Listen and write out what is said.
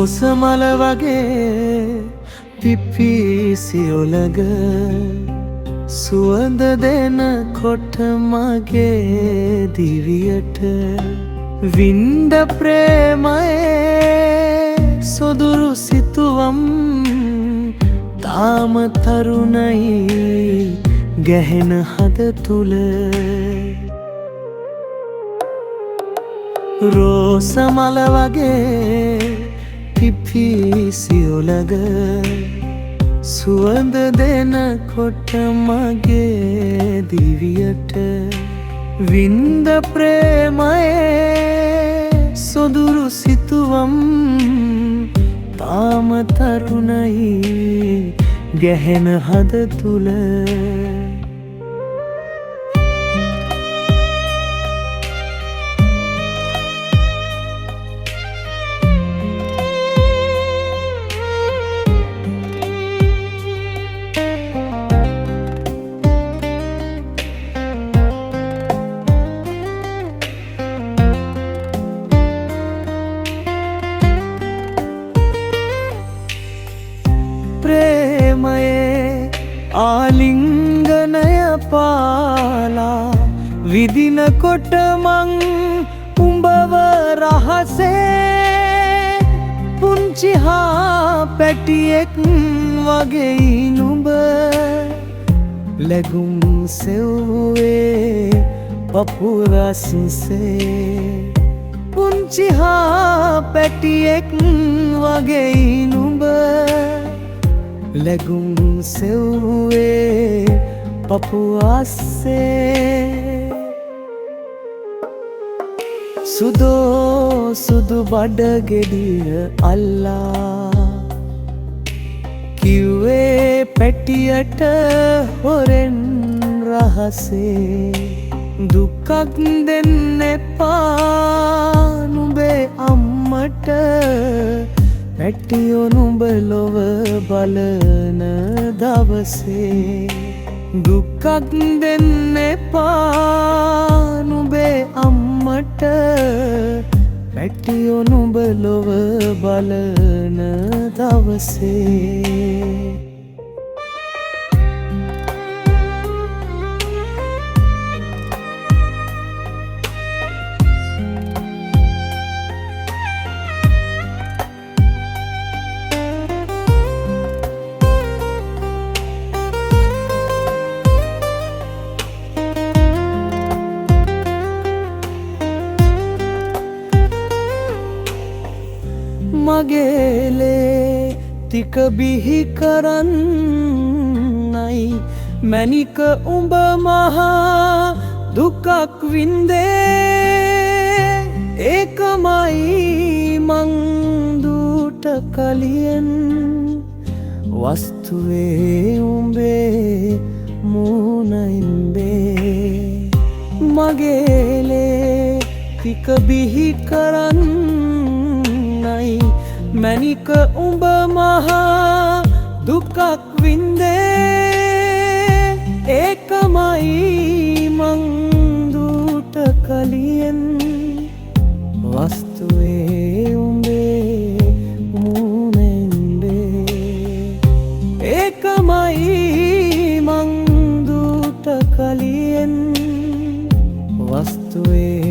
රෝස මල වගේ පිපිසි ඔලග සුවඳ දෙනකොට මගේ දිවියට වින්ද ප්‍රේමයේ සොදුරු සිතුවම් තාම තරුණයි ගැහෙන හද තුල රෝස මල වගේ පිපිසි ඔලග සුවඳ දෙනකොට මගේ දිවියට වින්ද ප්‍රේමයේ සොදුරු සිතුවම් තාම තරුණයි ගැහෙන හද තුල ප්‍රේමයේ ආලිංගනය පාලා විදිනකොට මං උඹව රහසේ පුංචි හා පැටියෙක් වගේ නුඹ ලැබුම් සෙව්වේ පපුරස්සේ පුංචි හා පැටියෙක් වගේ නුඹ ලැබුම් සෙව්වේ පපුවස්සේ සුදෝ සුදු බඩගෙඩිය අල්ලා කිව්වේ පැටියට හොරෙන් රහසේ දුකක් දෙන්න එපා නුඹේ අම්මට පැටියෝ නුඹ ලොව බලන දවසේ දුකක් දෙන්න එපා නුඹේ අම්මට පැටියෝ නුඹ ලොව බලන දවසේ මගේ ලේ ටික බිහි කරන්නයි මැනික උඹ මහා දුකක් වින්දේ ඒකමයි මං දුට කලියෙන් වස්තුවේ උඹේ මූණයින්බේ මගේ ලේ ටික බිහි කරන්නයි මැනික උඹ මහා දුකක් වින්දේ ඒකමයි මං දුට කලියෙන් වස්තුවේ උඹේ මූණෙන්බේ ඒකමයි මං දුට කලියෙන් වස්තුවේ